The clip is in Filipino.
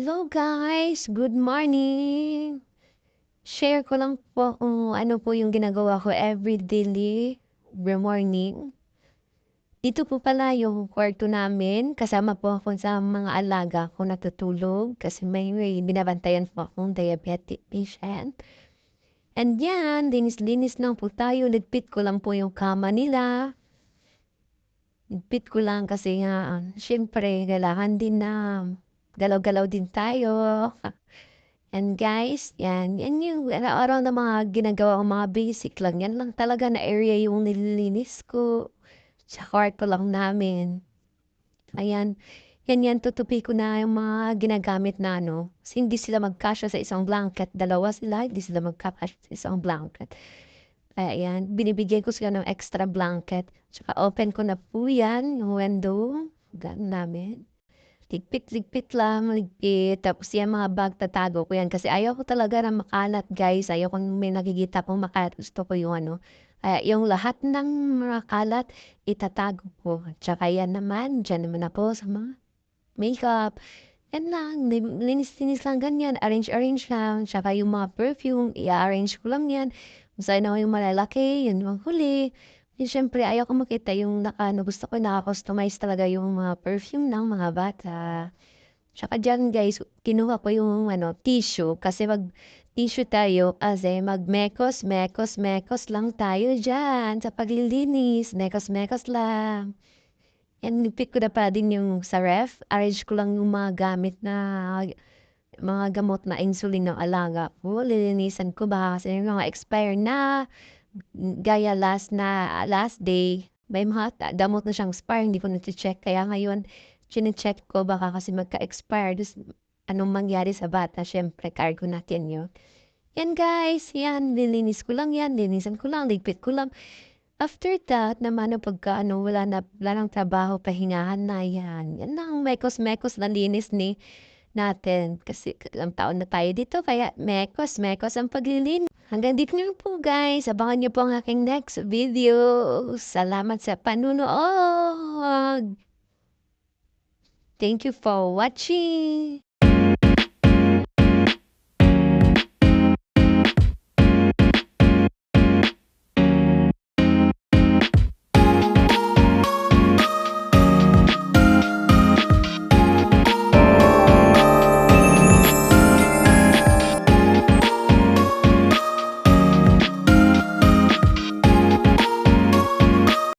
Hello guys, good morning. Share ko lang po kung ano po yung ginagawa ko every daily morning. Dito po pala yung kwarto namin. Kasama po ako sa mga alaga ko natutulog kasi may binabantayan po akong diabetic patient. And yan, linis-linis lang po tayo. Ligpit ko lang po yung kama nila. Ligpit ko lang kasi nga, syempre, kailangan din na galaw-galaw din tayo. And guys, yan yung araw-araw na mga ginagawa kong mga basic lang. Yan lang talaga na area yung nililinis ko sa kwarto lang namin. Ayan, yan tutupi ko na yung mga ginagamit na ano. Kasi hindi sila magkasya sa isang blanket. Dalawa sila, hindi sila magkakasya sa isang blanket. Ayan, binibigyan ko sila ng extra blanket. Tsaka open ko na po yan, yung window. Gan namin. Ligpit-ligpit lang, ligpit. Tapos yan mga bag tatago ko yan kasi ayaw ko talaga na makalat guys. Ayaw ko may nakikita pong makalat. Gusto ko yung ano, yung lahat ng mga kalat itatago ko. Tsaka yan naman, dyan naman ako sa mga makeup. Yan lang, linis-linis lang ganyan. Arrange-arrange lang. Tsaka yung mga perfume, i-arrange ko lang yan. Kung saan ako yung malalaki, yun yung huli. Eh, siyempre ayaw ko makita yung gusto ko naka-customize talaga yung mga perfume ng mga bata. Tsaka diyan guys, kinuha ko yung tissue kasi mag-tissue tayo kasi mag-mekos lang tayo diyan sa paglilinis. Mekos lang. And pick ko na pa din yung sa ref. Arrange ko lang yung mga gamit na mga gamot na insulin ng alaga ko. Lilinisan ko baka kasi yung mga expire na. Gaya last day, may mga damot na siyang expire, hindi ko na-check. Kaya ngayon, chine-check ko baka kasi magka-expire. Dus, anong mangyari sa bata? Siyempre, cargo natin yun. Yan guys, yan, lilinis ko lang yan, linisan ko lang, ligpit ko lang. After that, naman pagka wala nang trabaho, pahingahan na yan. Yan lang, mekos-mekos na linis ni natin. Kasi ilang taon na tayo dito, kaya mekos ang paglilinis. Hanggang dito na po guys. Abangan niyo po ang aking next video. Salamat sa panunood. Thank you for watching.